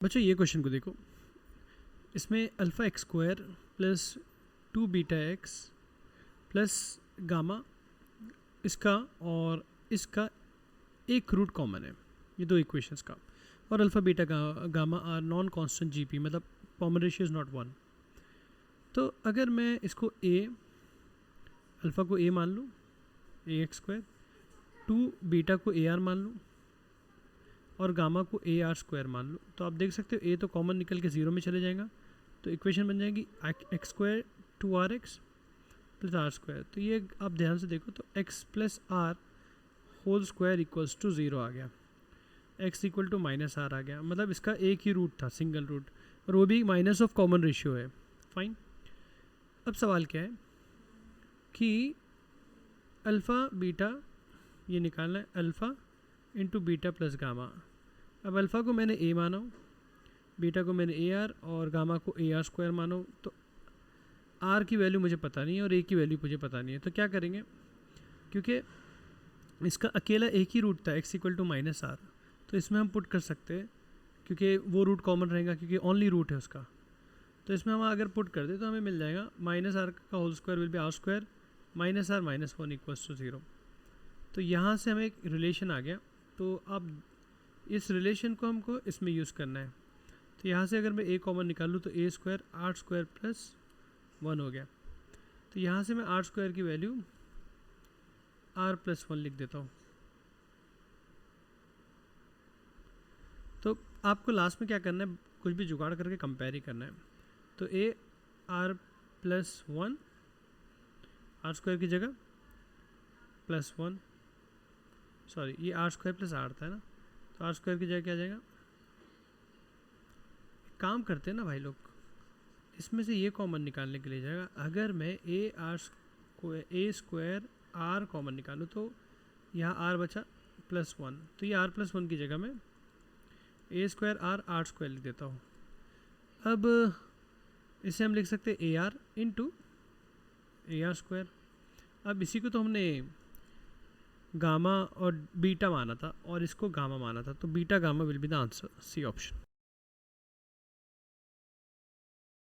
बच्चों ये क्वेश्चन को देखो, इसमें alpha x square plus 2 beta x plus gamma इसका और इसका एक रूट कॉमन है, ये दो इक्वेशंस का, और alpha beta gamma are non constant GP, मतलब कॉमन रेशियो इज़ नॉट 1। तो अगर मैं इसको अल्फ़ा को ए मान लूँ, ए एक्स स्क्वायर, 2 बीटा को ए आर मान लूँ और गामा को ए आर स्क्वायर मान लो, तो आप देख सकते हो ए तो कॉमन निकल के 0 में चले जाएगा, तो इक्वेशन बन जाएगी x square 2rx plus r square. तो ये आप ध्यान से देखो तो x plus r whole square equals to 0 आ गया, x equal to minus r आ गया, मतलब इसका एक ही रूट था, सिंगल रूट, और वो भी माइनस ऑफ कॉमन रेशियो है। फाइन। अब सवाल क्या है कि अल्फ़ा बीटा ये निकालना है, alpha into beta plus gamma. अब अल्फ़ा को मैंने ए माना, बीटा को मैंने ए आर और गामा को ए आर स्क्वायर मानो, तो आर की वैल्यू मुझे पता नहीं है और ए की वैल्यू मुझे पता नहीं है, तो क्या करेंगे, क्योंकि इसका अकेला एक ही रूट था x equal to minus r, तो इसमें हम पुट कर सकते हैं क्योंकि वो रूट कॉमन रहेगा, क्योंकि ओनली रूट है उसका। तो इसमें हम अगर पुट कर दे तो हमें मिल जाएगा माइनस आर का whole square will be r square minus r minus 1 equals to 0। तो यहाँ से हमें एक रिलेशन आ गया, तो अब इस रिलेशन को हमको इसमें यूज़ करना है। तो यहाँ से अगर मैं ए कॉमन निकालूँ तो ए स्क्वायर आर स्क्वायर प्लस 1 हो गया, तो यहाँ से मैं आर स्क्वायर की वैल्यू आर प्लस 1 लिख देता हूँ। तो आपको लास्ट में क्या करना है, कुछ भी जुगाड़ करके कंपेयर ही करना है। तो a r plus 1 r square की जगह प्लस 1, सॉरी ये आर स्क्वायर प्लस आर था ना, तो आर स्क्वायर की जगह क्या आ जाएगा, काम करते हैं ना भाई लोग, इसमें से ये कॉमन निकालने के लिए जाएगा। अगर मैं ए स्क्वायर आर कॉमन निकालूँ तो यहाँ आर बचा प्लस 1, तो ये आर प्लस 1 की जगह में ए स्क्वायर आर स्क्वायर लिख देता हूँ। अब इसे हम लिख सकते हैं A R into A R square. अब इसी को तो हमने गामा और बीटा माना था और इसको गामा माना था, तो beta gamma will be the answer, C option.